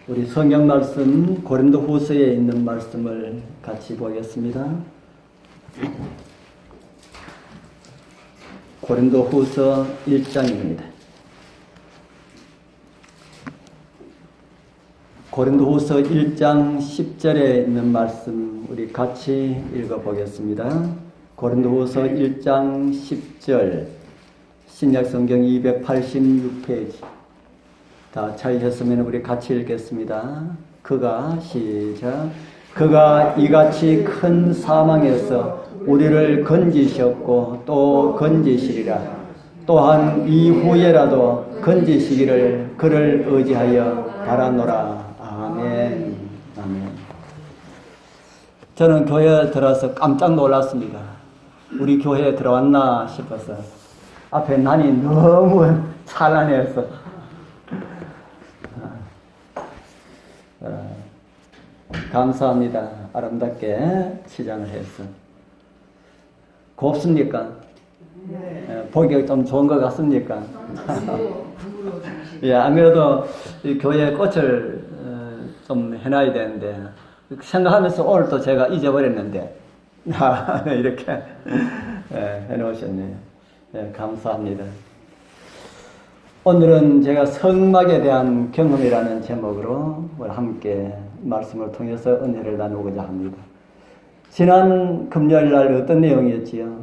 우리 성경 말씀 고린도후서에 있는 말씀을 같이 보겠습니다. 고린도후서 1장입니다. 고린도후서 1장 10절에 있는 말씀 우리 같이 읽어보겠습니다. 고린도후서 1장 10절 신약성경 286페이지 다 찾으셨으면 우리 같이 읽겠습니다. 그가 이같이 큰 사망에서 우리를 건지셨고 또 건지시리라. 또한 이후에라도 건지시기를 그를 의지하여 바라노라. 아멘. 아멘. 저는 교회에 들어서 깜짝 놀랐습니다. 우리 교회에 들어왔나 싶어서 앞에 난이 너무 찬란해서 감사합니다. 아름답게 치장을 해서. 곱습니까? 네. 보기가 좀 좋은 것 같습니까? 예, 안 그래도 이 교회에 꽃을 좀 해놔야 되는데 생각하면서 오늘 또 제가 잊어버렸는데 이렇게 해놓으셨네요. 예, 감사합니다. 오늘은 제가 성막에 대한 경험이라는 제목으로 함께 말씀을 통해서 은혜를 나누고자 합니다. 지난 금요일 날 어떤 내용이었지요?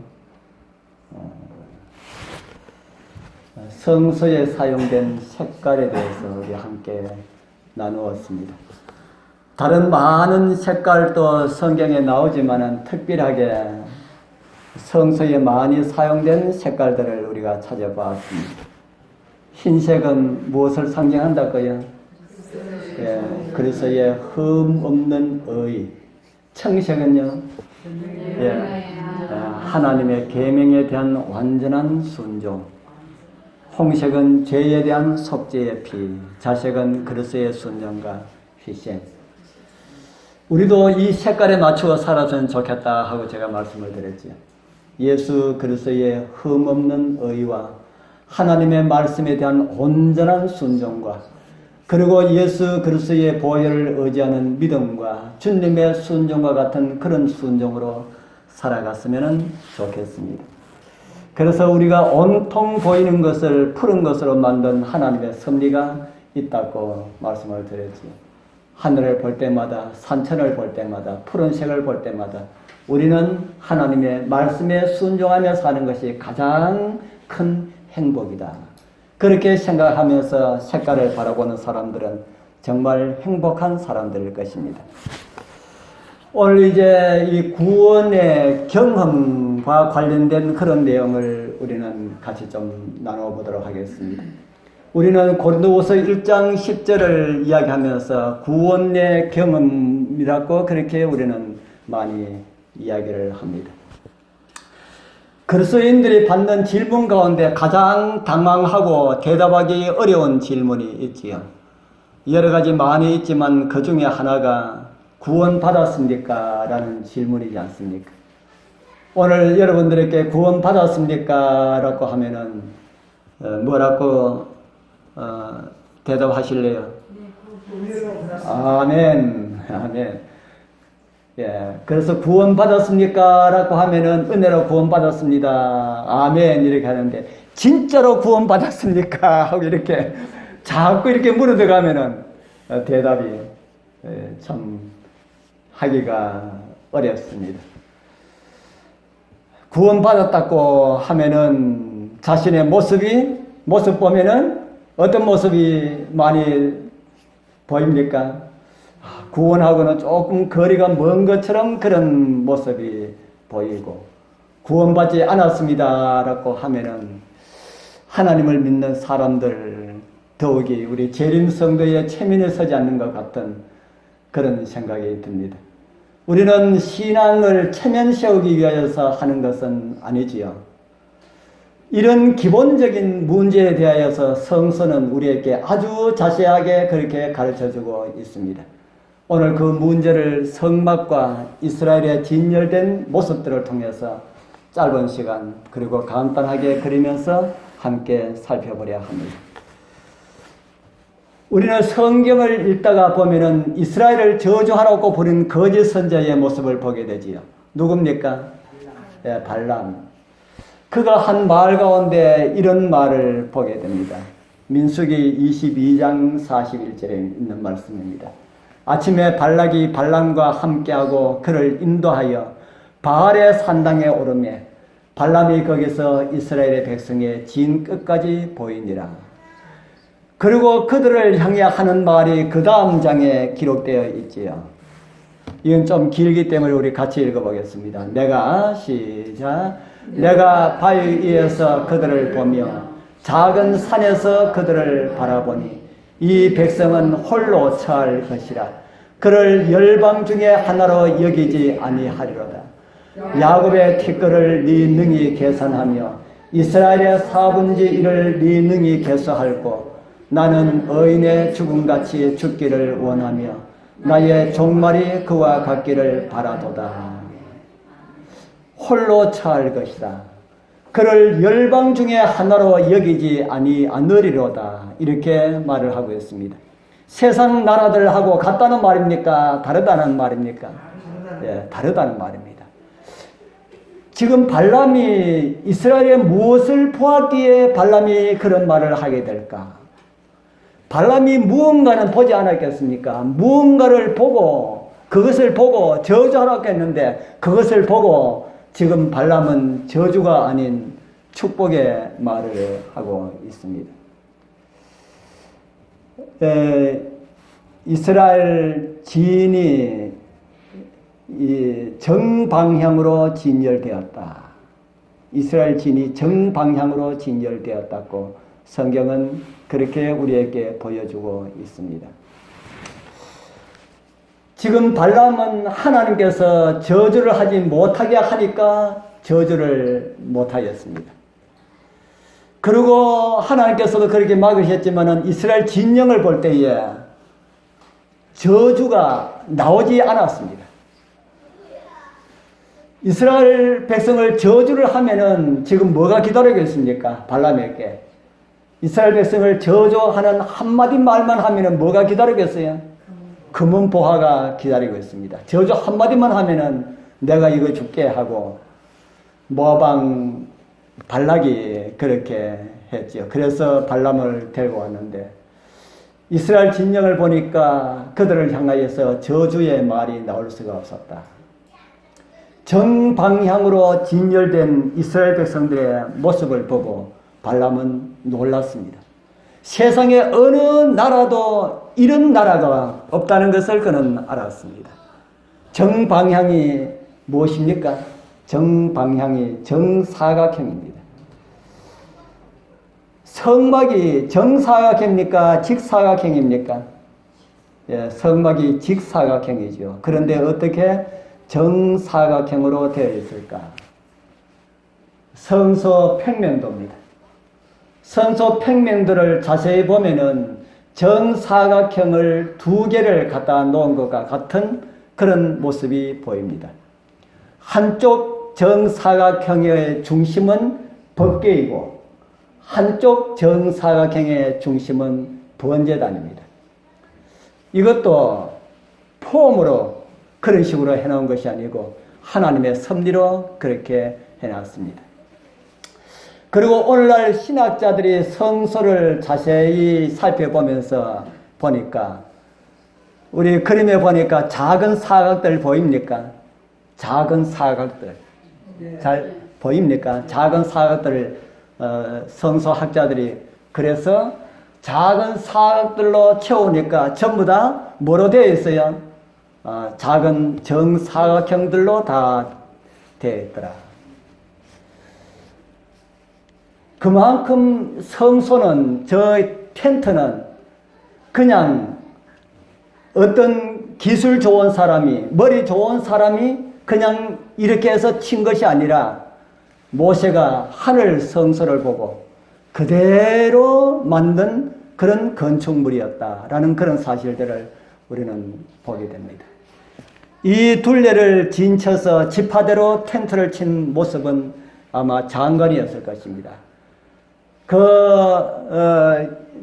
성서에 사용된 색깔에 대해서 우리 함께 나누었습니다. 다른 많은 색깔도 성경에 나오지만은 특별하게 성서에 많이 사용된 색깔들을 우리가 찾아보았습니다. 흰색은 무엇을 상징한다고요? 예, 그리스도의 흠 없는 의. 청색은요? 예, 하나님의 계명에 대한 완전한 순종. 홍색은 죄에 대한 속죄의 피. 자색은 그리스도의 순종과 희생. 우리도 이 색깔에 맞추어 살았으면 좋겠다 하고 제가 말씀을 드렸지요. 예수 그리스도의 흠 없는 의와 하나님의 말씀에 대한 온전한 순종과 그리고 예수 그리스도의 보혈을 의지하는 믿음과 주님의 순종과 같은 그런 순종으로 살아갔으면 좋겠습니다. 그래서 우리가 온통 보이는 것을 푸른 것으로 만든 하나님의 섭리가 있다고 말씀을 드렸지요. 하늘을 볼 때마다, 산천을 볼 때마다, 푸른색을 볼 때마다 우리는 하나님의 말씀에 순종하며 사는 것이 가장 큰 행복이다. 그렇게 생각하면서 색깔을 바라보는 사람들은 정말 행복한 사람들일 것입니다. 오늘 이제 이 구원의 경험과 관련된 그런 내용을 우리는 같이 좀 나눠보도록 하겠습니다. 우리는 고린도후서 1장 10절을 이야기하면서 구원의 경험이라고 그렇게 우리는 많이 이야기를 합니다. 그리스도인들이 받는 질문 가운데 가장 당황하고 대답하기 어려운 질문이 있지요. 여러 가지 많이 있지만 그 중에 하나가 구원받았습니까? 라는 질문이지 않습니까? 오늘 여러분들에게 구원받았습니까? 라고 하면은 뭐라고 대답하실래요? 아멘. 아멘. 예, 그래서 구원받았습니까? 라고 하면은 은혜로 구원받았습니다. 아멘. 이렇게 하는데, 진짜로 구원받았습니까? 하고 이렇게 자꾸 이렇게 물어들어가면은 대답이 참 하기가 어렵습니다. 구원받았다고 하면은 자신의 모습 보면은 어떤 모습이 많이 보입니까? 구원하고는 조금 거리가 먼 것처럼 그런 모습이 보이고, 구원받지 않았습니다 라고 하면은 하나님을 믿는 사람들, 더욱이 우리 재림 성도의 체면에 서지 않는 것 같은 그런 생각이 듭니다. 우리는 신앙을 체면 세우기 위하여서 하는 것은 아니지요. 이런 기본적인 문제에 대하여서 성서는 우리에게 아주 자세하게 그렇게 가르쳐주고 있습니다. 오늘 그 문제를 성막과 이스라엘의 진열된 모습들을 통해서 짧은 시간 그리고 간단하게 그리면서 함께 살펴보려 합니다. 우리는 성경을 읽다가 보면은 이스라엘을 저주하라고 부린 거짓 선자의 모습을 보게 되지요. 누굽니까? 예, 발람. 그가 한 말 가운데 이런 말을 보게 됩니다. 민수기 22장 41절에 있는 말씀입니다. 아침에 발락이 발람과 함께하고 그를 인도하여 바알의 산당에 오르매 발람이 거기서 이스라엘의 백성의 진 끝까지 보이니라. 그리고 그들을 향해 하는 말이 그 다음 장에 기록되어 있지요. 이건 좀 길기 때문에 우리 같이 읽어보겠습니다. 내가 바위 위에서 그들을 보며 작은 산에서 그들을 바라보니 이 백성은 홀로 처할 것이라. 그를 열방 중에 하나로 여기지 아니하리로다. 야곱의 티끌을 네 능히 계산하며 이스라엘의 4분의 1을 네 능히 계수할고 나는 의인의 죽음같이 죽기를 원하며 나의 종말이 그와 같기를 바라도다. 홀로 처할 것이다. 그를 열방 중에 하나로 여기지 아니하리로다. 이렇게 말을 하고 있습니다. 세상 나라들하고 같다는 말입니까? 다르다는 말입니까? 예, 다르다는 말입니다. 지금 발람이 이스라엘에 무엇을 보았기에 발람이 그런 말을 하게 될까? 발람이 무언가는 보지 않았겠습니까? 무언가를 보고 그것을 보고 저주하라고 했는데 그것을 보고 지금 발람은 저주가 아닌 축복의 말을 하고 있습니다. 이스라엘 진이 정방향으로 진열되었다. 이스라엘 진이 정방향으로 진열되었다고 성경은 그렇게 우리에게 보여주고 있습니다. 지금 발람은 하나님께서 저주를 하지 못하게 하니까 저주를 못하였습니다. 그리고 하나님께서도 그렇게 막으셨지만 이스라엘 진영을 볼 때에 저주가 나오지 않았습니다. 이스라엘 백성을 저주를 하면은 지금 뭐가 기다리고 있습니까? 발람에게. 이스라엘 백성을 저주하는 한마디 말만 하면은 뭐가 기다리고 있어요? 금은 보화가 기다리고 있습니다. 저주 한마디만 하면은 내가 이거 줄게 하고 모압 발락이 그렇게 했죠. 그래서 발람을 데리고 왔는데 이스라엘 진영을 보니까 그들을 향하여서 저주의 말이 나올 수가 없었다. 정방향으로 진열된 이스라엘 백성들의 모습을 보고 발람은 놀랐습니다. 세상에 어느 나라도 이런 나라가 없다는 것을 그는 알았습니다. 정방향이 무엇입니까? 정방향이 정사각형입니다. 성막이 정사각형입니까? 직사각형입니까? 예, 성막이 직사각형이죠. 그런데 어떻게 정사각형으로 되어 있을까? 성소 평면도입니다. 성소 평면도를 자세히 보면은 정사각형을 2개를 갖다 놓은 것과 같은 그런 모습이 보입니다. 한쪽 정사각형의 중심은 법궤이고 한쪽 정사각형의 중심은 번제단입니다. 이것도 폼으로 그런 식으로 해놓은 것이 아니고 하나님의 섭리로 그렇게 해놨습니다. 그리고 오늘날 신학자들이 성소를 자세히 살펴보면서 보니까 우리 그림에 보니까 작은 사각들 보입니까? 작은 사각들 잘 보입니까? 작은 사각들을 성소학자들이 그래서 작은 사각들로 채우니까 전부 다 뭐로 되어 있어요? 작은 정사각형들로 다 되어 있더라. 그만큼 성소는 저 텐트는 그냥 어떤 기술 좋은 사람이 머리 좋은 사람이 그냥 이렇게 해서 친 것이 아니라 모세가 하늘 성소를 보고 그대로 만든 그런 건축물이었다라는 그런 사실들을 우리는 보게 됩니다. 이 둘레를 진쳐서 지파대로 텐트를 친 모습은 아마 장관이었을 것입니다.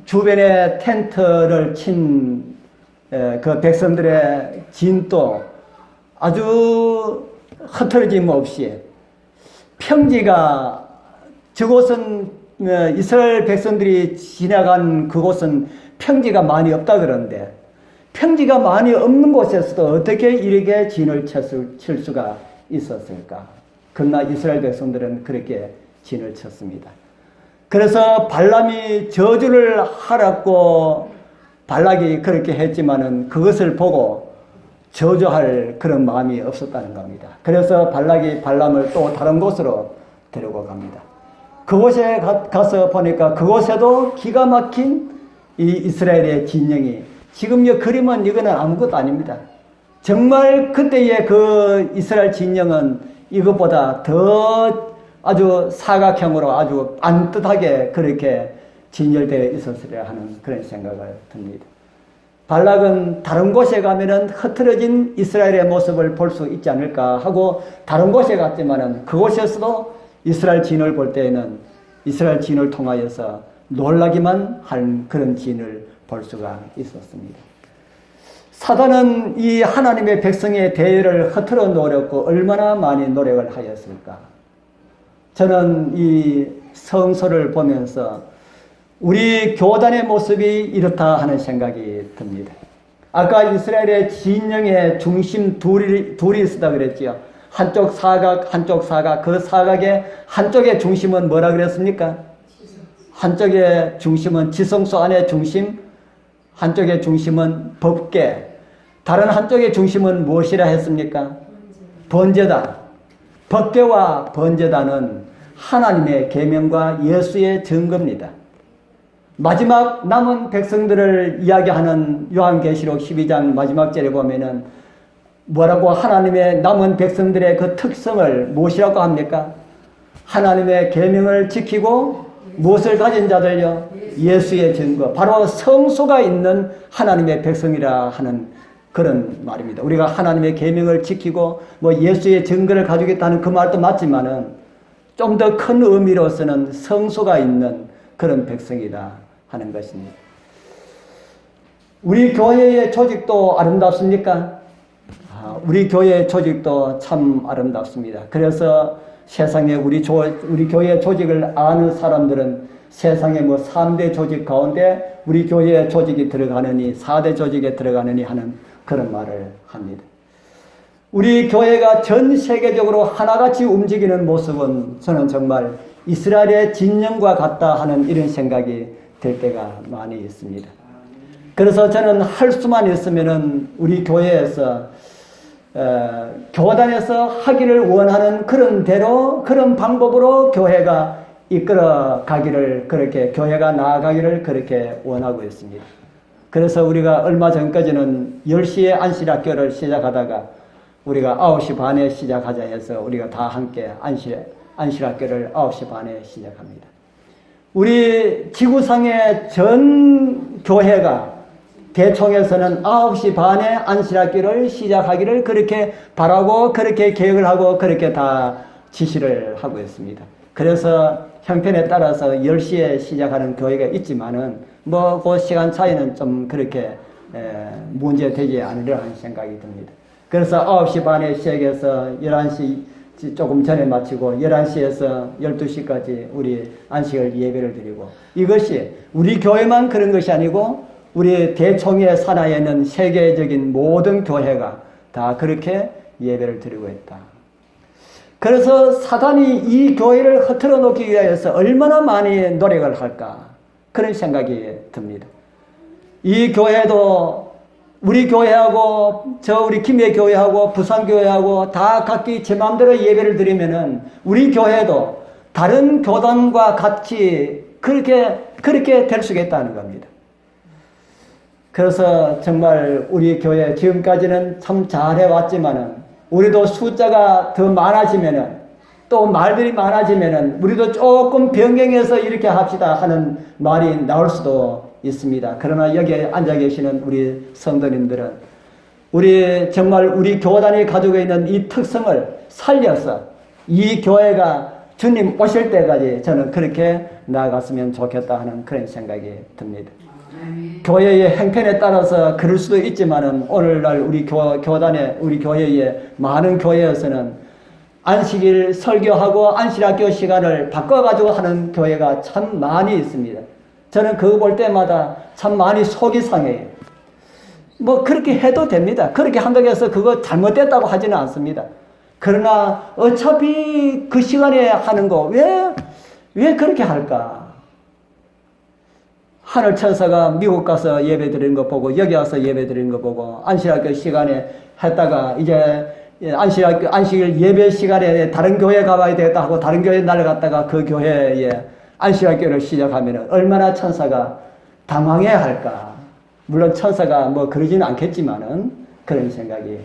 주변에 텐트를 친 그 백성들의 진도 아주 흐트러짐 없이 평지가 저곳은 이스라엘 백성들이 지나간 그곳은 평지가 많이 없다 그러는데 평지가 많이 없는 곳에서도 어떻게 이렇게 진을 칠 수가 있었을까? 그러나 이스라엘 백성들은 그렇게 진을 쳤습니다. 그래서 발람이 저주를 하라고 발락이 그렇게 했지만은 그것을 보고 저주할 그런 마음이 없었다는 겁니다. 그래서 발락이 발람을 또 다른 곳으로 데리고 갑니다. 그곳에 가서 보니까 그곳에도 기가 막힌 이 이스라엘의 진영이 지금 이 그림은 이거는 아무것도 아닙니다. 정말 그때의 그 이스라엘 진영은 이것보다 더 아주 사각형으로 아주 안뜻하게 그렇게 진열되어 있었으리라 하는 그런 생각을 듭니다. 발락은 다른 곳에 가면은 흐트러진 이스라엘의 모습을 볼 수 있지 않을까 하고 다른 곳에 갔지만은 그곳에서도 이스라엘 진을 볼 때에는 이스라엘 진을 통하여서 놀라기만 한 그런 진을 볼 수가 있었습니다. 사단은 이 하나님의 백성의 대열을 흐트러 놓으려고 얼마나 많이 노력을 하였을까? 저는 이 성서를 보면서 우리 교단의 모습이 이렇다 하는 생각이 듭니다. 아까 이스라엘의 진영의 중심 둘이 있었다 그랬지요. 한쪽 사각, 한쪽 사각. 그 사각의 한쪽의 중심은 뭐라 그랬습니까? 한쪽의 중심은 지성소 안의 중심, 한쪽의 중심은 법계, 다른 한쪽의 중심은 무엇이라 했습니까? 번제단. 법계와 번제단은 하나님의 계명과 예수의 증거입니다. 마지막 남은 백성들을 이야기하는 요한계시록 12장 마지막 절에 보면은 뭐라고 하나님의 남은 백성들의 그 특성을 무엇이라고 합니까? 하나님의 계명을 지키고 무엇을 가진 자들요? 예수의 증거. 바로 성소가 있는 하나님의 백성이라 하는 그런 말입니다. 우리가 하나님의 계명을 지키고 뭐 예수의 증거를 가지고 있다는 그 말도 맞지만은 좀 더 큰 의미로서는 성소가 있는 그런 백성이다 하는 것입니다. 우리 교회의 조직도 아름답습니까? 우리 교회의 조직도 참 아름답습니다. 그래서 세상에 우리 교회의 조직을 아는 사람들은 세상에 뭐 3대 조직 가운데 우리 교회의 조직이 들어가느니 4대 조직에 들어가느니 하는 그런 말을 합니다. 우리 교회가 전 세계적으로 하나같이 움직이는 모습은 저는 정말 이스라엘의 진영과 같다 하는 이런 생각이 될 때가 많이 있습니다. 그래서 저는 할 수만 있으면은 우리 교회에서 교단에서 하기를 원하는 그런 대로 그런 방법으로 교회가 이끌어 가기를 그렇게 교회가 나아가기를 그렇게 원하고 있습니다. 그래서 우리가 얼마 전까지는 10시에 안식학교를 시작하다가 우리가 9시 반에 시작하자 해서 우리가 다 함께 안식학교를 9시 반에 시작합니다. 우리 지구상의 전 교회가 대총에서는 9시 반에 안식학교를 시작하기를 그렇게 바라고 그렇게 계획을 하고 그렇게 다 지시를 하고 있습니다. 그래서 형편에 따라서 10시에 시작하는 교회가 있지만은 뭐 그 시간 차이는 좀 그렇게 문제되지 않으려 하는 생각이 듭니다. 그래서 9시 반에 시작해서 11시 조금 전에 마치고 11시에서 12시까지 우리 안식을 예배를 드리고 이것이 우리 교회만 그런 것이 아니고 우리 대총회 산하에 있는 세계적인 모든 교회가 다 그렇게 예배를 드리고 있다. 그래서 사단이 이 교회를 흐트러 놓기 위해서 얼마나 많이 노력을 할까 그런 생각이 듭니다. 이 교회도 우리 교회하고 우리 김해 교회하고 부산 교회하고 다 각기 제 마음대로 예배를 드리면은 우리 교회도 다른 교단과 같이 그렇게 될 수가 있다는 겁니다. 그래서 정말 우리 교회 지금까지는 참 잘해왔지만은 우리도 숫자가 더 많아지면은 또 말들이 많아지면은 우리도 조금 변경해서 이렇게 합시다 하는 말이 나올 수도 있습니다. 그러나 여기에 앉아 계시는 우리 성도님들은 정말 우리 교단이 가지고 있는 이 특성을 살려서 이 교회가 주님 오실 때까지 저는 그렇게 나아갔으면 좋겠다 하는 그런 생각이 듭니다. 교회의 행편에 따라서 그럴 수도 있지만은 오늘날 우리 교단에 우리 교회의 많은 교회에서는 안식일 설교하고 안식학교 시간을 바꿔가지고 하는 교회가 참 많이 있습니다. 저는 그거 볼 때마다 참 많이 속이 상해요. 뭐 그렇게 해도 됩니다. 그렇게 한다고 해서 그거 잘못됐다고 하지는 않습니다. 그러나 어차피 그 시간에 하는 거 왜 그렇게 할까? 하늘 천사가 미국 가서 예배 드리는 거 보고 여기 와서 예배 드리는 거 보고 안식학교 시간에 했다가 이제 안식일 예배 시간에 다른 교회 가봐야 되겠다 하고 다른 교회 날아갔다가 그 교회에 안식학교를 시작하면 얼마나 천사가 당황해 할까? 물론 천사가 뭐 그러지는 않겠지만은 그런 생각이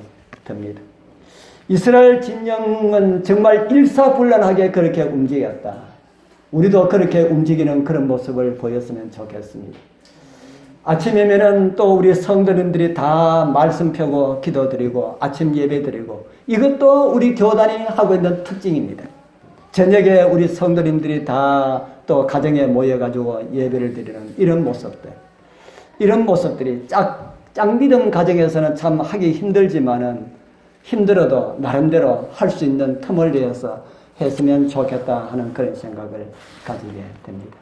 듭니다. 이스라엘 진영은 정말 일사불란하게 그렇게 움직였다. 우리도 그렇게 움직이는 그런 모습을 보였으면 좋겠습니다. 아침이면은 또 우리 성도님들이 다 말씀 펴고 기도드리고 아침 예배 드리고 이것도 우리 교단이 하고 있는 특징입니다. 저녁에 우리 성도님들이 다 또 가정에 모여가지고 예배를 드리는 이런 모습들. 이런 모습들이 짝믿음 가정에서는 참 하기 힘들지만은 힘들어도 나름대로 할 수 있는 틈을 내어서 했으면 좋겠다 하는 그런 생각을 가지게 됩니다.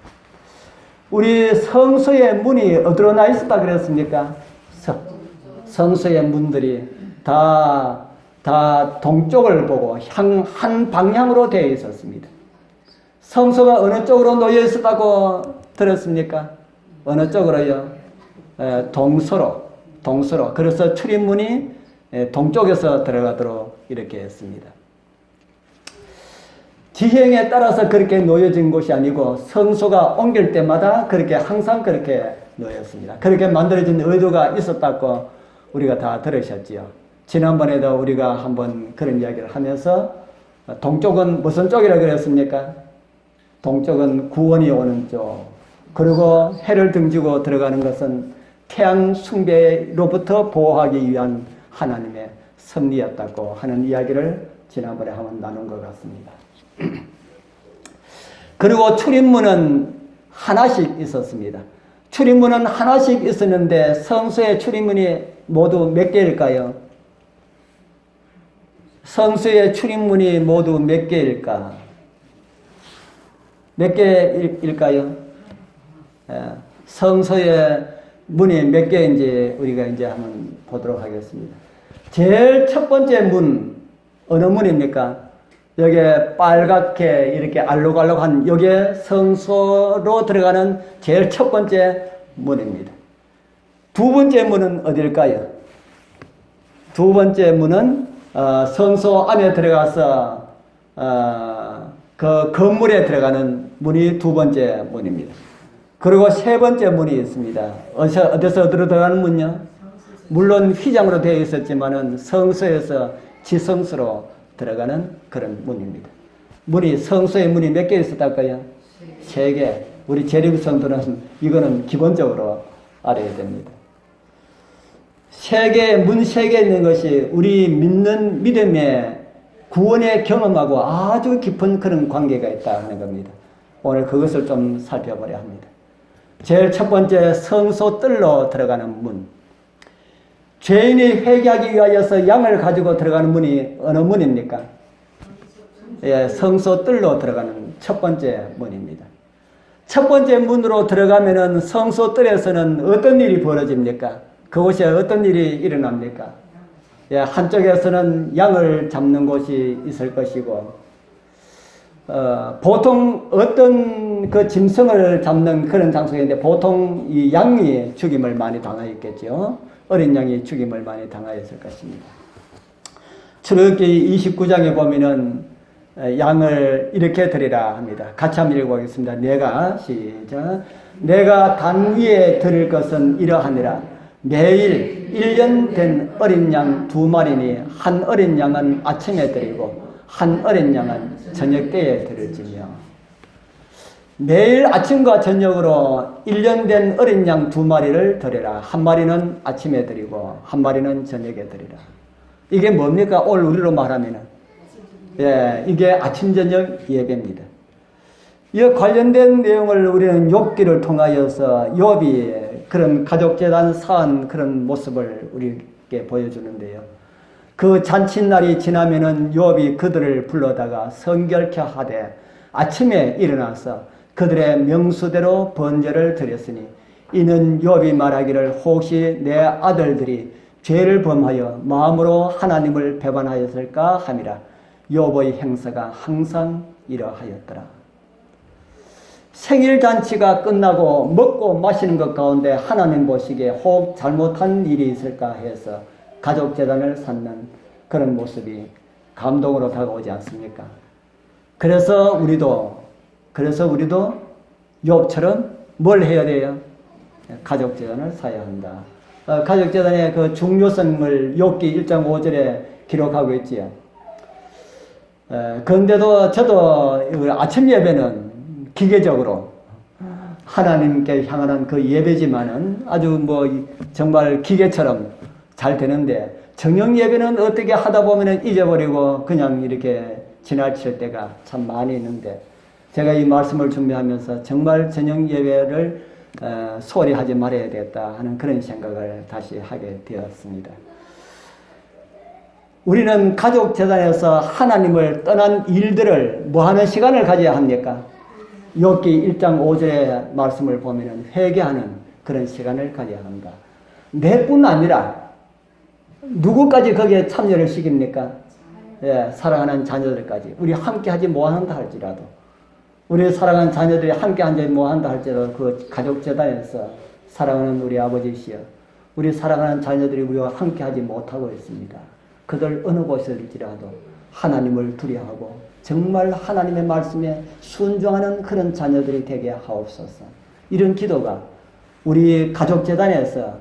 우리 성소의 문이 어디로 나 있었다 그랬습니까? 성소의 문들이 다 동쪽을 보고 한 방향으로 되어 있었습니다. 성소가 어느 쪽으로 놓여 있었다고 들었습니까? 어느 쪽으로요? 동서로. 그래서 출입문이 동쪽에서 들어가도록 이렇게 했습니다. 지형에 따라서 그렇게 놓여진 곳이 아니고 성소가 옮길 때마다 그렇게 항상 그렇게 놓였습니다. 그렇게 만들어진 의도가 있었다고 우리가 다 들으셨지요. 지난번에도 우리가 한번 그런 이야기를 하면서 동쪽은 무슨 쪽이라고 그랬습니까? 동쪽은 구원이 오는 쪽. 그리고 해를 등지고 들어가는 것은 태양 숭배로부터 보호하기 위한 하나님의 섭리였다고 하는 이야기를 지난번에 한번 나눈 것 같습니다. 그리고 출입문은 하나씩 있었습니다. 출입문은 하나씩 있었는데 성소의 출입문이 모두 몇 개일까요? 성소의 출입문이 모두 몇 개일까? 몇 개일까요? 성소의 문이 몇 개인지 우리가 이제 한번 보도록 하겠습니다. 제일 첫 번째 문, 어느 문입니까? 여기에 빨갛게 이렇게 알록알록한 여기에 성소로 들어가는 제일 첫 번째 문입니다. 두 번째 문은 어딜까요? 두 번째 문은 성소 안에 들어가서 그 건물에 들어가는 문이 두 번째 문입니다. 그리고 세 번째 문이 있습니다. 어디서 들어가는 문요? 물론 휘장으로 되어 있었지만은 성소에서 지성소로 들어가는 그런 문입니다. 문이 성소의 문이 몇 개 있었달까요? 세 개. 우리 재림 성도는 이거는 기본적으로 알아야 됩니다. 문 세 개 있는 것이 우리 믿는 믿음의 구원의 경험하고 아주 깊은 그런 관계가 있다는 겁니다. 오늘 그것을 좀 살펴보려 합니다. 제일 첫 번째 성소 뜰로 들어가는 문. 죄인이 회개하기 위하여서 양을 가지고 들어가는 문이 어느 문입니까? 성소 뜰로 들어가는 첫 번째 문입니다. 첫 번째 문으로 들어가면은 성소 뜰에서는 어떤 일이 벌어집니까? 그곳에 어떤 일이 일어납니까? 한쪽에서는 양을 잡는 곳이 있을 것이고, 보통 어떤 그 짐승을 잡는 그런 장소인데 보통 이 양이 죽임을 많이 당하였겠죠. 어린 양이 죽임을 많이 당하였을 것입니다. 출애굽기 29장에 보면은 양을 이렇게 드리라 합니다. 같이 한번 읽어보겠습니다. 내가 단 위에 드릴 것은 이러하니라. 매일 1년 된 어린 양 2마리니 한 어린 양은 아침에 드리고 한 어린 양은 저녁 때에 드릴지며. 매일 아침과 저녁으로 1년 된 어린 양 2마리를 드리라. 한 마리는 아침에 드리고 한 마리는 저녁에 드리라. 이게 뭡니까? 오늘 우리로 말하면은 예, 이게 아침 저녁 예배입니다. 이 관련된 내용을 우리는 욥기를 통하여서 욥이 그런 가족재단 사한 그런 모습을 우리에게 보여주는데요. 그 잔칫날이 지나면은 욥이 그들을 불러다가 성결케 하되 아침에 일어나서 그들의 명수대로 번제를 드렸으니 이는 욥이 말하기를 혹시 내 아들들이 죄를 범하여 마음으로 하나님을 배반하였을까 함이라. 욥의 행사가 항상 이러하였더라. 생일잔치가 끝나고 먹고 마시는 것 가운데 하나님 보시기에 혹 잘못한 일이 있을까 해서 가족재단을 쌓는 그런 모습이 감동으로 다가오지 않습니까? 그래서 우리도 욥처럼 뭘 해야 돼요? 가족재단을 쌓아야 한다. 가족재단의 그 중요성을 욥기 1장 5절에 기록하고 있지요. 그런데도 저도 아침 예배는 기계적으로 하나님께 향하는 그 예배지만은 아주 정말 기계처럼 잘 되는데 정령 예배는 어떻게 하다 보면은 잊어버리고 그냥 이렇게 지나칠 때가 참 많이 있는데 제가 이 말씀을 준비하면서 정말 저녁 예배를 소홀히 하지 말아야 되겠다 하는 그런 생각을 다시 하게 되었습니다. 우리는 가족재단에서 하나님을 떠난 일들을 뭐하는 시간을 가져야 합니까? 욥기 1장 5절의 말씀을 보면 회개하는 그런 시간을 가져야 합니다. 내뿐 아니라 누구까지 거기에 참여를 시킵니까? 예, 사랑하는 자녀들까지. 우리 함께 하지 못한다 할지라도 우리 사랑하는 자녀들이 함께 하지 못한다 할지라도 그 가족재단에서 사랑하는 우리 아버지시여 우리 사랑하는 자녀들이 우리와 함께 하지 못하고 있습니다. 그들 어느 곳일지라도 하나님을 두려워하고 정말 하나님의 말씀에 순종하는 그런 자녀들이 되게 하옵소서. 이런 기도가 우리 가족재단에서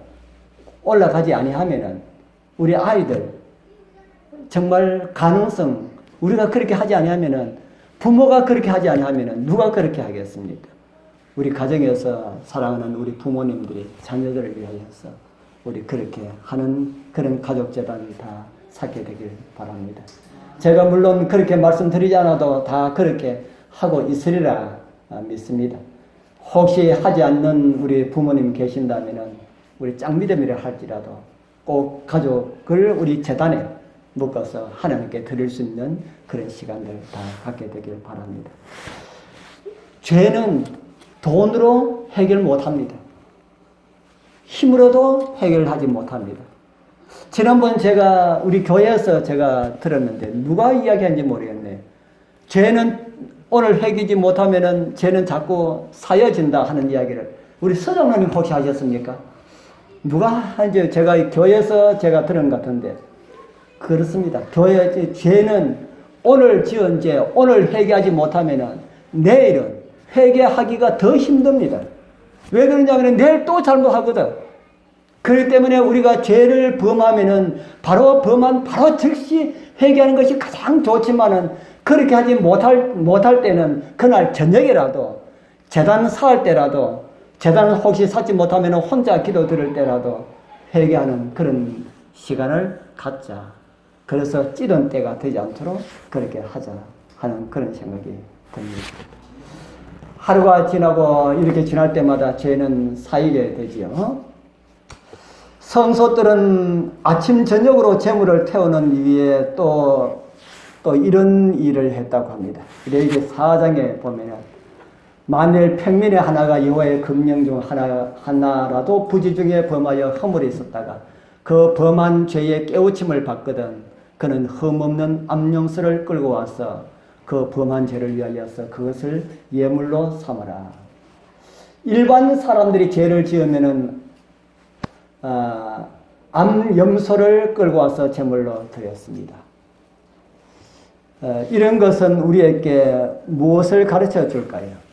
올라가지 아니하면은 우리 아이들 정말 가능성 우리가 그렇게 하지 아니하면은 부모가 그렇게 하지 아니하면은 누가 그렇게 하겠습니까? 우리 가정에서 사랑하는 우리 부모님들이 자녀들을 위하여서 우리 그렇게 하는 그런 가족재단이 다 쌓게 되길 바랍니다. 제가 물론 그렇게 말씀드리지 않아도 다 그렇게 하고 있으리라 믿습니다. 혹시 하지 않는 우리 부모님 계신다면은 우리 짱미대미를 할지라도 꼭 가족을 우리 재단에 묶어서 하나님께 드릴 수 있는 그런 시간들 다 갖게 되길 바랍니다. 죄는 돈으로 해결 못합니다. 힘으로도 해결하지 못합니다. 지난번 제가 우리 교회에서 제가 들었는데 누가 이야기한지 모르겠네요. 죄는 오늘 해결하지 못하면은 죄는 자꾸 사여진다 하는 이야기를 우리 서장로님 혹시 하셨습니까? 누가 이제 제가 교회에서 제가 들은 것 같은데 그렇습니다. 교회 죄는 오늘 지은 죄 오늘 회개하지 못하면은 내일은 회개하기가 더 힘듭니다. 왜 그러냐면 내일 또 잘못하거든. 그렇기 때문에 우리가 죄를 범하면은 바로 즉시 회개하는 것이 가장 좋지만은 그렇게 하지 못할 때는 그날 저녁이라도 제단 쌓을 때라도 제단을 혹시 쌓지 못하면은 혼자 기도 드릴 때라도 회개하는 그런 시간을 갖자. 그래서 찌든 때가 되지 않도록 그렇게 하자 하는 그런 생각이 듭니다. 하루가 지나고 이렇게 지날 때마다 죄는 쌓이게 되지요. 성소들은 아침 저녁으로 재물을 태우는 위에 또 이런 일을 했다고 합니다. 레위기 4장에 보면은 만일 평민의 하나가 여호와의 금령 중 하나라도 부지 중에 범하여 허물이 있었다가 그 범한 죄의 깨우침을 받거든 그는 흠없는 암염소를 끌고 와서 그 범한 죄를 위하여서 그것을 예물로 삼아라. 일반 사람들이 죄를 지으면은 암염소를 끌고 와서 제물로 드렸습니다. 이런 것은 우리에게 무엇을 가르쳐 줄까요?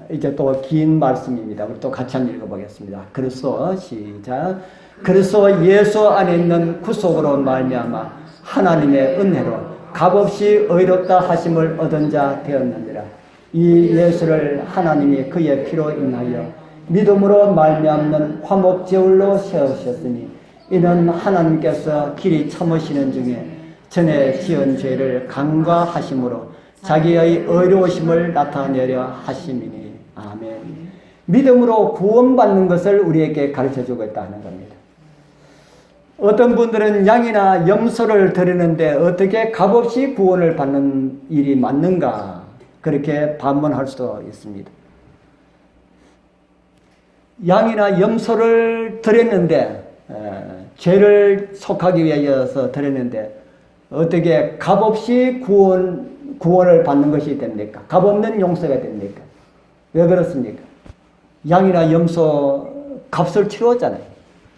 이제 또 긴 말씀입니다. 우리 또 같이 한번 읽어보겠습니다. 그리스도 시작. 그리스도 예수 안에 있는 구속으로 말미암아 하나님의 은혜로 값없이 의롭다 하심을 얻은 자 되었느니라. 이 예수를 하나님이 그의 피로 인하여 믿음으로 말미암는 화목 제물로 세우셨으니 이는 하나님께서 길이 참으시는 중에 전에 지은 죄를 간과하심으로 자기의 의로우심을 나타내려 하심이니. 아멘. 믿음으로 구원받는 것을 우리에게 가르쳐주고 있다는 겁니다. 어떤 분들은 양이나 염소를 드리는데 어떻게 값없이 구원을 받는 일이 맞는가, 그렇게 반문할 수도 있습니다. 양이나 염소를 드렸는데, 죄를 속하기 위해서 드렸는데 어떻게 값없이 구원을 받는 것이 됩니까? 값없는 용서가 됩니까? 왜 그렇습니까? 양이나 염소 값을 치렀잖아요.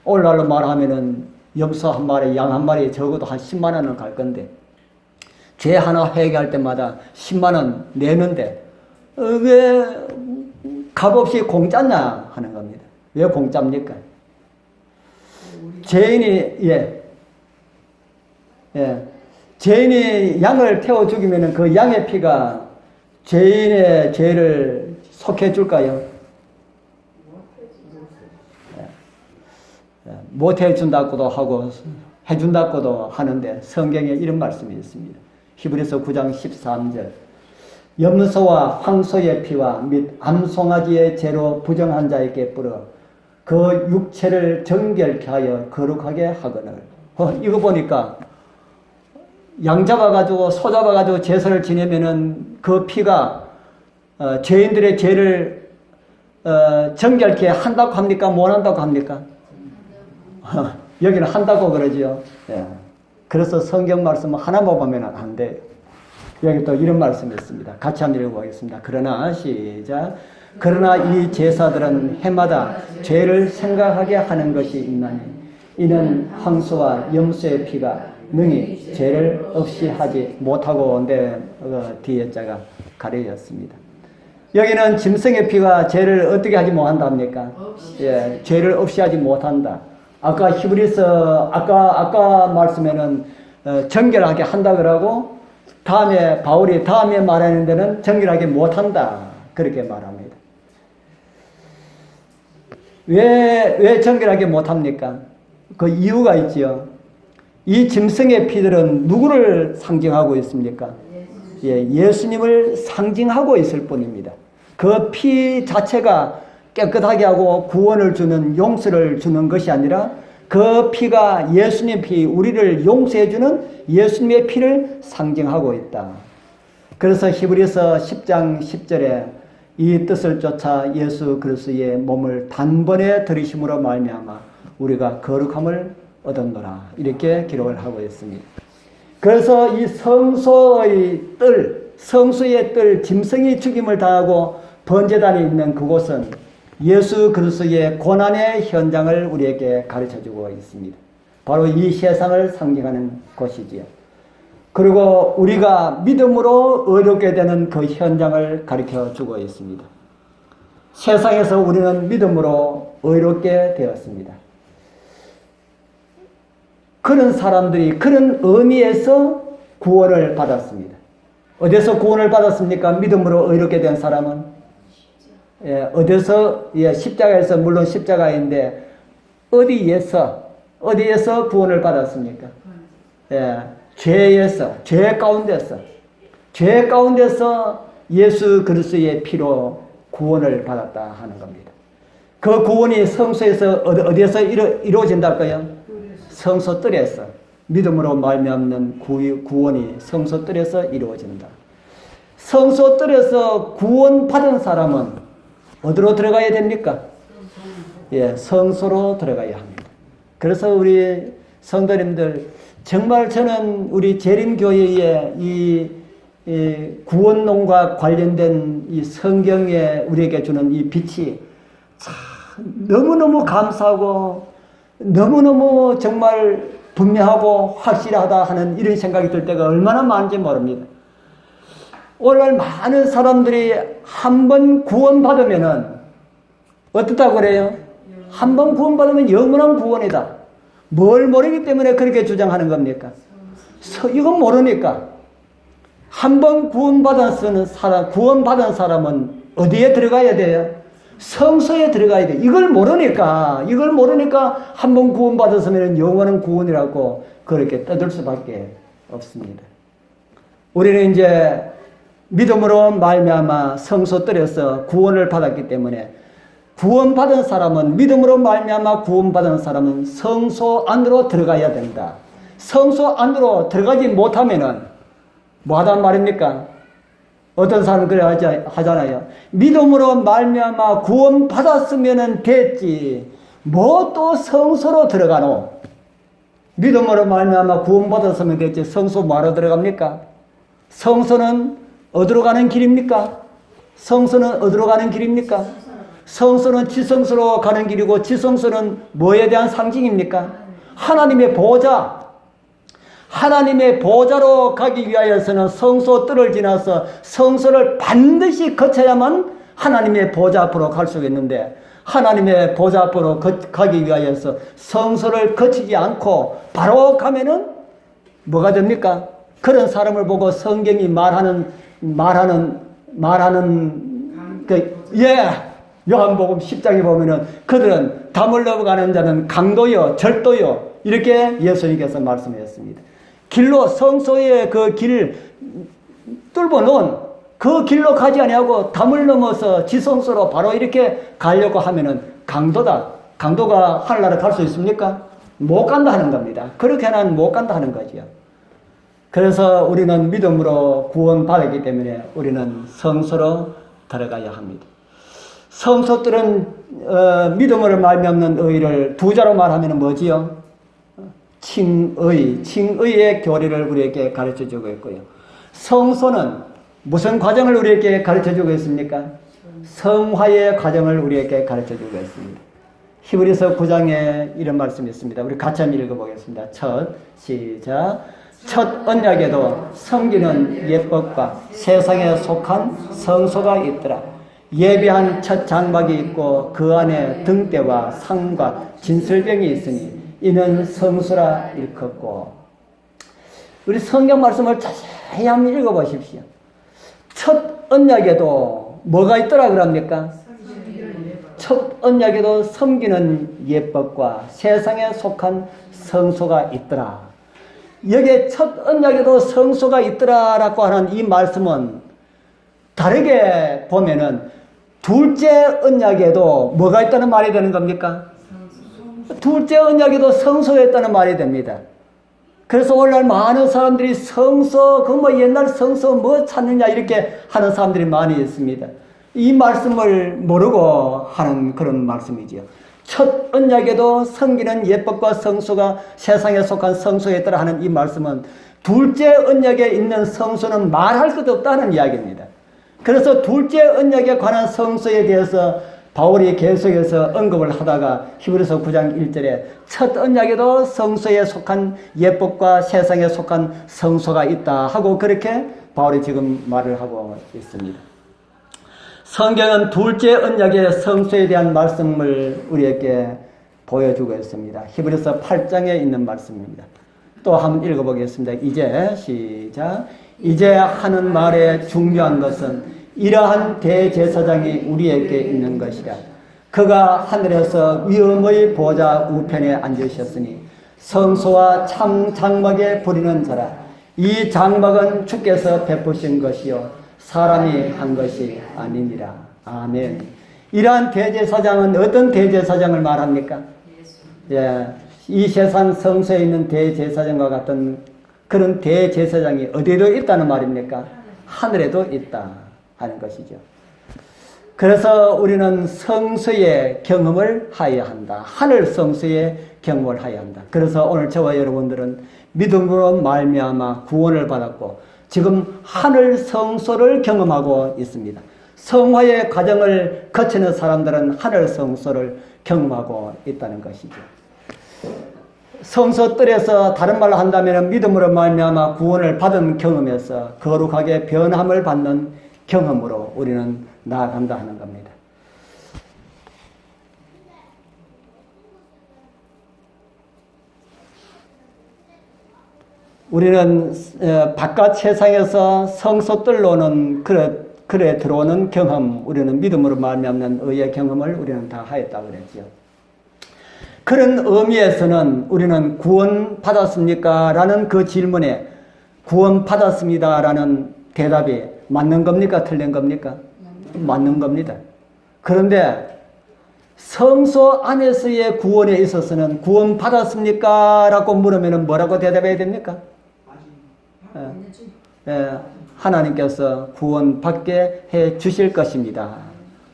오늘날로 말하면은 염소 한 마리, 양 한 마리 적어도 한 10만 원은 갈 건데, 죄 하나 회개할 때마다 10만 원 내는데 왜 값없이 공짜냐 하는 겁니다. 왜 공짜입니까? 죄인이 양을 태워 죽이면 그 양의 피가 죄인의 죄를 속해 줄까요? 못 해준다고도 하고 해준다고도 하는데 성경에 이런 말씀이 있습니다. 히브리서 9장 13절. 염소와 황소의 피와 및 암송아지의 죄로 부정한 자에게 뿌려 그 육체를 정결케 하여 거룩하게 하거늘. 이거 보니까 양 잡아가지고 소 잡아가지고 제사를 지내면은 그 피가 죄인들의 죄를 정결케 한다고 합니까? 못 한다고 합니까? 여기는 한다고 그러지요. 예. 그래서 성경 말씀 하나만 보면 안 돼요. 여기 또 이런 말씀이 있습니다. 같이 한번 읽어보겠습니다. 그러나 시작. 그러나 이 제사들은 해마다 죄를 생각하게 하는 것이 있나니 이는 황소와 염소의 피가 능히 죄를 없이 하지 못하고 내 뒤에 자가 가려졌습니다. 여기는 짐승의 피가 죄를 어떻게 하지 못한답니까? 예, 죄를 없이 하지 못한다. 아까 히브리서 아까 말씀에는 정결하게 한다 그러고 다음에 바울이 다음에 말하는 데는 정결하게 못한다 그렇게 말합니다. 왜 정결하게 못합니까? 그 이유가 있지요. 이 짐승의 피들은 누구를 상징하고 있습니까? 예수님을 상징하고 있을 뿐입니다. 그 피 자체가 깨끗하게 하고 구원을 주는, 용서를 주는 것이 아니라 그 피가 예수님의 피, 우리를 용서해 주는 예수님의 피를 상징하고 있다. 그래서 히브리서 10장 10절에 이 뜻을 쫓아 예수 그리스도의 몸을 단번에 들이심으로 말미암아 우리가 거룩함을 얻었노라, 이렇게 기록을 하고 있습니다. 그래서 이 성소의 뜰, 짐승이 죽임을 당하고 번제단이 있는 그곳은 예수 그리스도의 고난의 현장을 우리에게 가르쳐주고 있습니다. 바로 이 세상을 상징하는 곳이지요. 그리고 우리가 믿음으로 의롭게 되는 그 현장을 가르쳐주고 있습니다. 세상에서 우리는 믿음으로 의롭게 되었습니다. 그런 사람들이 그런 의미에서 구원을 받았습니다. 어디서 구원을 받았습니까? 믿음으로 의롭게 된 사람은? 어디서? 십자가에서, 물론 십자가인데 어디에서 구원을 받았습니까? 죄 가운데서 예수 그리스도의 피로 구원을 받았다 하는 겁니다. 그 구원이 성소에서 어디에서 이루어진달까요? 성소 뜰에서. 믿음으로 말미암는 구원이 성소 뜰에서 이루어진다. 성소 뜰에서 구원받은 사람은 어디로 들어가야 됩니까? 성소로 들어가야 합니다. 그래서 우리 성도님들, 정말 저는 우리 재림교회의 이 구원론과 관련된 이 성경에 우리에게 주는 이 빛이 참 너무너무 감사하고 너무너무 정말 분명하고 확실하다 하는 이런 생각이 들 때가 얼마나 많은지 모릅니다. 오늘 많은 사람들이 한 번 구원받으면은 어떻다고 그래요? 한 번 구원받으면 영원한 구원이다. 뭘 모르기 때문에 그렇게 주장하는 겁니까? 이건 모르니까. 한 번 구원받은 사람은 어디에 들어가야 돼요? 성소에 들어가야 돼. 이걸 모르니까 한 번 구원받았으면 영원한 구원이라고 그렇게 떠들 수밖에 없습니다. 우리는 이제 믿음으로 말미암아 성소뜰에서 구원을 받았기 때문에 구원받은 사람은 믿음으로 말미암아 구원받은 사람은 성소 안으로 들어가야 된다. 성소 안으로 들어가지 못하면은 뭐 하단 말입니까? 어떤 사람은 그래 하잖아요. 믿음으로 말미암아 구원받았으면 됐지. 뭐 또 성소로 들어가노? 믿음으로 말미암아 구원받았으면 됐지. 성소 뭐하러 들어갑니까? 성소는 어디로 가는 길입니까? 성소는 어디로 가는 길입니까? 성소는 지성소로 가는 길이고 지성소는 뭐에 대한 상징입니까? 하나님의 보좌. 하나님의 보좌로 가기 위하여서는 성소 뜰을 지나서 성소를 반드시 거쳐야만 하나님의 보좌 앞으로 갈 수가 있는데 하나님의 보좌 앞으로 가기 위하여서 성소를 거치지 않고 바로 가면은 뭐가 됩니까? 그런 사람을 보고 성경이 말하는 요한복음 10장에 보면은 그들은 담을 넘어가는 자는 강도요 절도요 이렇게 예수님께서 말씀하셨습니다. 길로 성소의 그 길을 뚫어 놓은 그 길로 가지 아니하고 담을 넘어서 지성소로 바로 이렇게 가려고 하면은 강도다. 강도가 하늘나라 갈 수 있습니까? 못 간다 하는 겁니다. 그렇게는 못 간다 하는 거지요. 그래서 우리는 믿음으로 구원받았기 때문에 우리는 성소로 들어가야 합니다. 성소들은 믿음으로 말미암는 의를 두 자로 말하면 뭐지요? 칭의의 교리를 우리에게 가르쳐주고 있고요. 성소는 무슨 과정을 우리에게 가르쳐주고 있습니까? 성화의 과정을 우리에게 가르쳐주고 있습니다. 히브리서 9장에 이런 말씀이 있습니다. 우리 같이 한번 읽어보겠습니다. 시작. 첫 언약에도 섬기는 예법과 세상에 속한 성소가 있더라. 예비한 첫 장막이 있고 그 안에 등대와 상과 진설병이 있으니 이는 성소라 일컫고. 우리 성경 말씀을 자세히 한번 읽어보십시오. 첫 언약에도 뭐가 있더라 그럽니까? 첫 언약에도 섬기는 예법과 세상에 속한 성소가 있더라. 여기에 첫 언약에도 성소가 있더라라고 하는 이 말씀은 다르게 보면은 둘째 언약에도 뭐가 있다는 말이 되는 겁니까? 둘째 언약에도 성소가 있다는 말이 됩니다. 그래서 오늘날 많은 사람들이 성소, 그 뭐 옛날 성소 뭐 찾느냐 이렇게 하는 사람들이 많이 있습니다. 이 말씀을 모르고 하는 그런 말씀이지요. 첫 언약에도 섬기는 예법과 성소가 세상에 속한 성소에 따라 하는 이 말씀은 둘째 언약에 있는 성소는 말할 것도 없다는 이야기입니다. 그래서 둘째 언약에 관한 성소에 대해서 바울이 계속해서 언급을 하다가 히브리서 9장 1절에 첫 언약에도 성소에 속한 예법과 세상에 속한 성소가 있다 하고 그렇게 바울이 지금 말을 하고 있습니다. 성경은 둘째 언약의 성소에 대한 말씀을 우리에게 보여주고 있습니다. 히브리서 8장에 있는 말씀입니다. 또 한번 읽어보겠습니다. 이제 시작. 이제 하는 말의 중요한 것은 이러한 대제사장이 우리에게 있는 것이라. 그가 하늘에서 위엄의 보좌 우편에 앉으셨으니 성소와 참 장막에 부리는 자라. 이 장막은 주께서 베푸신 것이요 사람이 한 것이 아니니라. 아멘. 이러한 대제사장은 어떤 대제사장을 말합니까? 예, 이 세상 성소에 있는 대제사장과 같은 그런 대제사장이 어디에도 있다는 말입니까? 하늘에도 있다 하는 것이죠. 그래서 우리는 성소의 경험을 하여야 한다. 하늘 성소의 경험을 하여야 한다. 그래서 오늘 저와 여러분들은 믿음으로 말미암아 구원을 받았고 지금 하늘 성소를 경험하고 있습니다. 성화의 과정을 거치는 사람들은 하늘 성소를 경험하고 있다는 것이죠. 성소뜰에서 다른 말로 한다면 믿음으로 말미암아 구원을 받은 경험에서 거룩하게 변함을 받는 경험으로 우리는 나아간다 하는 겁니다. 우리는 바깥 세상에서 성소뜰로는 그래 들어오는 경험, 우리는 믿음으로 말미암는 의의 경험을 우리는 다 하였다고 그랬죠. 그런 의미에서는 우리는 구원 받았습니까? 라는 그 질문에 구원 받았습니다라는 대답이 맞는 겁니까? 틀린 겁니까? 맞는 겁니다. 그런데 성소 안에서의 구원에 있어서는 구원 받았습니까? 라고 물으면 뭐라고 대답해야 됩니까? 하나님께서 구원 받게 해 주실 것입니다.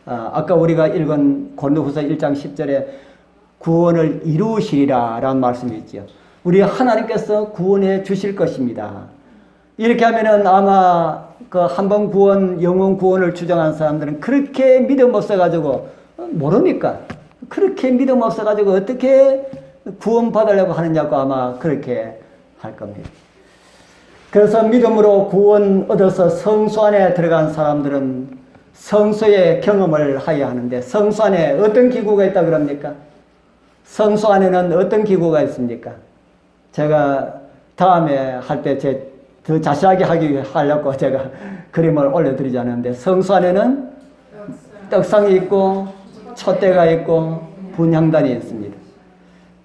아까 우리가 읽은 고린도후서 1장 10절에 구원을 이루시리라 라는 말씀이 있죠. 우리 하나님께서 구원해 주실 것입니다. 이렇게 하면은 아마 그 한번 구원, 영원 구원을 주장한 사람들은 그렇게 믿음 없어가지고 모르니까 그렇게 믿음 없어가지고 어떻게 구원 받으려고 하느냐고 아마 그렇게 할 겁니다. 그래서 믿음으로 구원 얻어서 성소 안에 들어간 사람들은 성소의 경험을 하여야 하는데 성소 안에 어떤 기구가 있다 그럽니까? 성소 안에는 어떤 기구가 있습니까? 제가 다음에 할 때 더 자세하게 하려고 제가 그림을 올려드리지 않았는데 성소 안에는 떡상이 있고 촛대가 있고 분향단이 있습니다.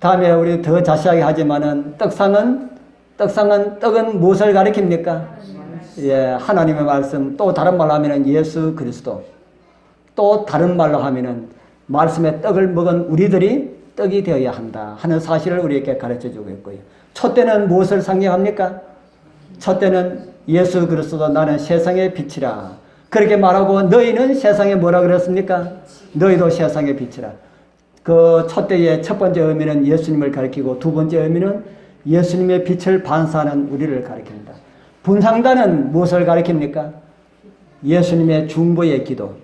다음에 우리 더 자세하게 하지만은 떡은 무엇을 가리킵니까? 예, 하나님의 말씀, 또 다른 말로 하면은 예수 그리스도, 또 다른 말로 하면은 말씀의 떡을 먹은 우리들이 떡이 되어야 한다 하는 사실을 우리에게 가르쳐 주고 있고요. 촛대는 무엇을 상징합니까? 촛대는 예수 그리스도 나는 세상의 빛이라 그렇게 말하고 너희는 세상에 뭐라 그랬습니까? 너희도 세상의 빛이라. 그 촛대의 첫 번째 의미는 예수님을 가리키고 두 번째 의미는 예수님의 빛을 반사하는 우리를 가리킵니다. 분향단은 무엇을 가리킵니까? 예수님의 중보의 기도.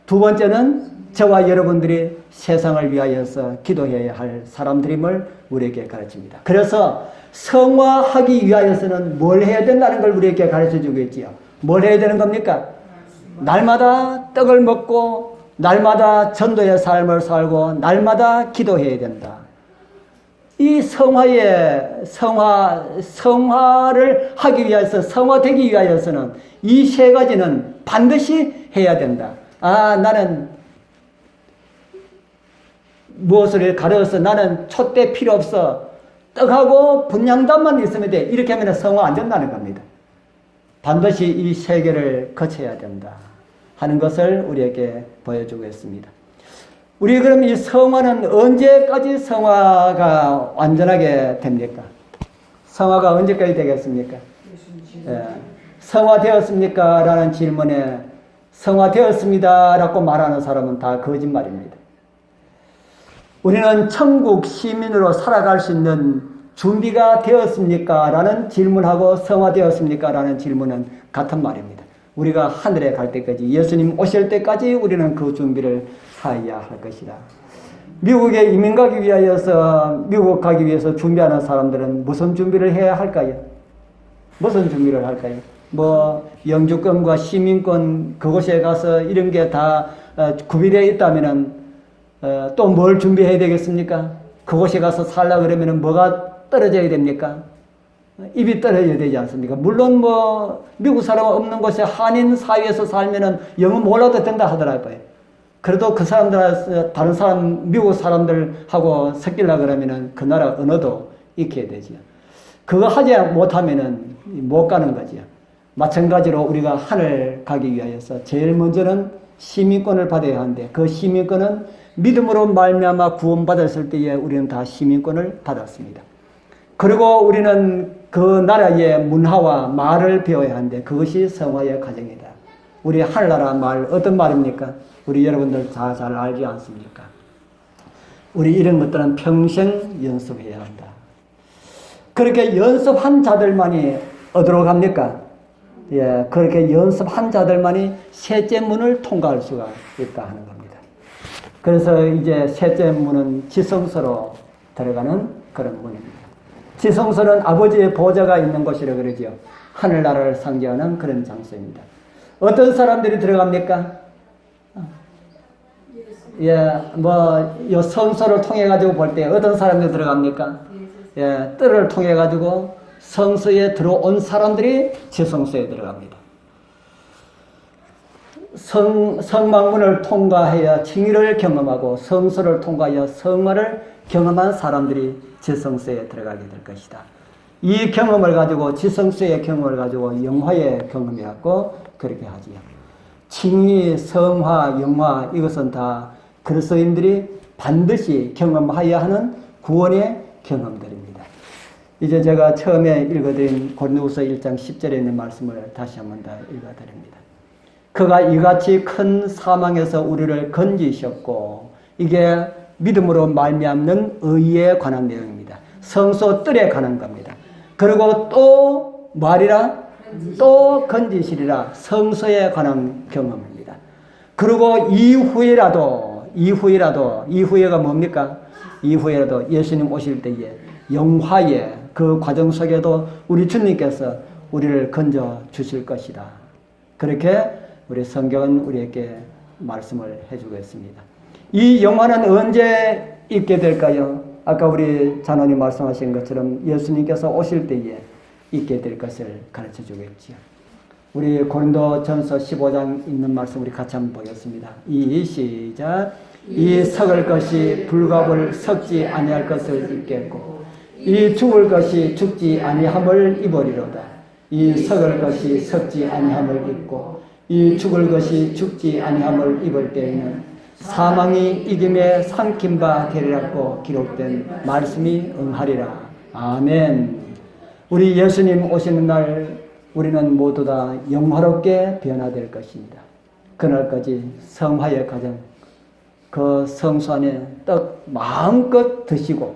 두 번째는 저와 여러분들이 세상을 위하여서 기도해야 할 사람들임을 우리에게 가르칩니다. 그래서 성화하기 위하여서는 뭘 해야 된다는 걸 우리에게 가르쳐 주고 있지요. 뭘 해야 되는 겁니까? 날마다 떡을 먹고 날마다 전도의 삶을 살고 날마다 기도해야 된다. 이 성화를 하기 위해서 성화되기 위하여서는 이 세 가지는 반드시 해야 된다. 나는 무엇을 가려서 나는 촛대 필요 없어. 떡하고 분향단만 있으면 돼. 이렇게 하면 성화 안 된다는 겁니다. 반드시 이 세 개를 거쳐야 된다 하는 것을 우리에게 보여주고 있습니다. 우리 그럼 이 성화는 언제까지 성화가 완전하게 됩니까? 성화가 언제까지 되겠습니까? 성화되었습니까? 라는 질문에 성화되었습니다 라고 말하는 사람은 다 거짓말입니다. 우리는 천국 시민으로 살아갈 수 있는 준비가 되었습니까? 라는 질문하고 성화되었습니까? 라는 질문은 같은 말입니다. 우리가 하늘에 갈 때까지 예수님 오실 때까지 우리는 그 준비를 하여야 할 것이다. 미국에 이민 가기 위하여서 미국 가기 위해서 준비하는 사람들은 무슨 준비를 해야 할까요? 무슨 준비를 할까요? 영주권과 시민권 그곳에 가서 이런 게 다 구비되어 있다면은 또 뭘 준비해야 되겠습니까? 그곳에 가서 살라 그러면은 뭐가 떨어져야 됩니까? 입이 떨어져야 되지 않습니까? 물론 미국 사람 없는 곳에 한인 사회에서 살면은 영어 몰라도 된다 하더라고요. 그래도 그 사람들, 다른 사람, 미국 사람들하고 섞이려 그러면은 그 나라 언어도 익혀야 되지요. 그거 하지 못하면은 못 가는 거지요. 마찬가지로 우리가 하늘 가기 위하여서 제일 먼저는 시민권을 받아야 하는데 그 시민권은 믿음으로 말미암아 구원받았을 때에 우리는 다 시민권을 받았습니다. 그리고 우리는 그 나라의 문화와 말을 배워야 하는데 그것이 성화의 과정이다. 우리 하늘나라 말 어떤 말입니까? 우리 여러분들 다 잘 알지 않습니까? 우리 이런 것들은 평생 연습해야 한다. 그렇게 연습한 자들만이 어디로 갑니까? 예, 그렇게 연습한 자들만이 셋째 문을 통과할 수가 있다 하는 겁니다. 그래서 이제 셋째 문은 지성소로 들어가는 그런 문입니다. 지성소는 아버지의 보좌가 있는 곳이라 그러죠. 하늘나라를 상징하는 그런 장소입니다. 어떤 사람들이 들어갑니까? 요 성소를 통해 가지고 볼 때 어떤 사람들이 들어갑니까? 뜰을 통해 가지고 성소에 들어온 사람들이 지성소에 들어갑니다. 성막문을 통과해야 칭의를 경험하고 성소를 통과하여 성화를 경험한 사람들이 지성소에 들어가게 될 것이다. 이 경험을 가지고 지성수의 경험을 가지고 영화의 경험이라고 그렇게 하지요. 칭의, 성화, 영화 이것은 다 그리스도인들이 반드시 경험하여야 하는 구원의 경험들입니다. 이제 제가 처음에 읽어드린 고린도후서 1장 10절에 있는 말씀을 다시 한번 더 읽어드립니다. 그가 이같이 큰 사망에서 우리를 건지셨고, 이게 믿음으로 말미암는 의에 관한 내용입니다. 성소 뜰에 관한 겁니다. 그리고 또 말이라 또 건지시리라, 성소에 관한 경험입니다. 그리고 이후에가 뭡니까? 이후에라도 예수님 오실 때에 영화의 그 과정 속에도 우리 주님께서 우리를 건져 주실 것이다. 그렇게 우리 성경은 우리에게 말씀을 해주고 있습니다. 이 영화는 언제 있게 될까요? 아까 우리 장로님 말씀하신 것처럼 예수님께서 오실 때에 있게 될 것을 가르쳐 주겠지요. 우리 고린도전서 15장 있는 말씀 우리 같이 한번 보겠습니다. 시작. 이 썩을 것이 불갑을 썩지 아니할 것을 입겠고, 이 죽을 것이 죽지 아니함을 입으리로다. 이 썩을 것이 썩지 아니함을 입고, 이 죽을 것이 죽지 아니함을 입을 때에는 사망이 이김에 삼킨 바 되리라고 기록된 말씀이 응하리라. 아멘. 우리 예수님 오시는 날 우리는 모두 다 영화롭게 변화될 것입니다. 그날까지 성화의 과정, 그 성소 안에 떡 마음껏 드시고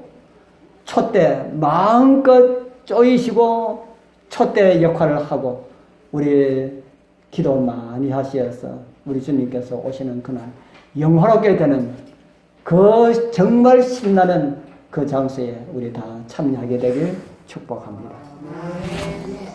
촛대 마음껏 쪼이시고 촛대 역할을 하고 우리 기도 많이 하셔서 우리 주님께서 오시는 그날 영화롭게 되는 그 정말 신나는 그 장소에 우리 다 참여하게 되길 축복합니다.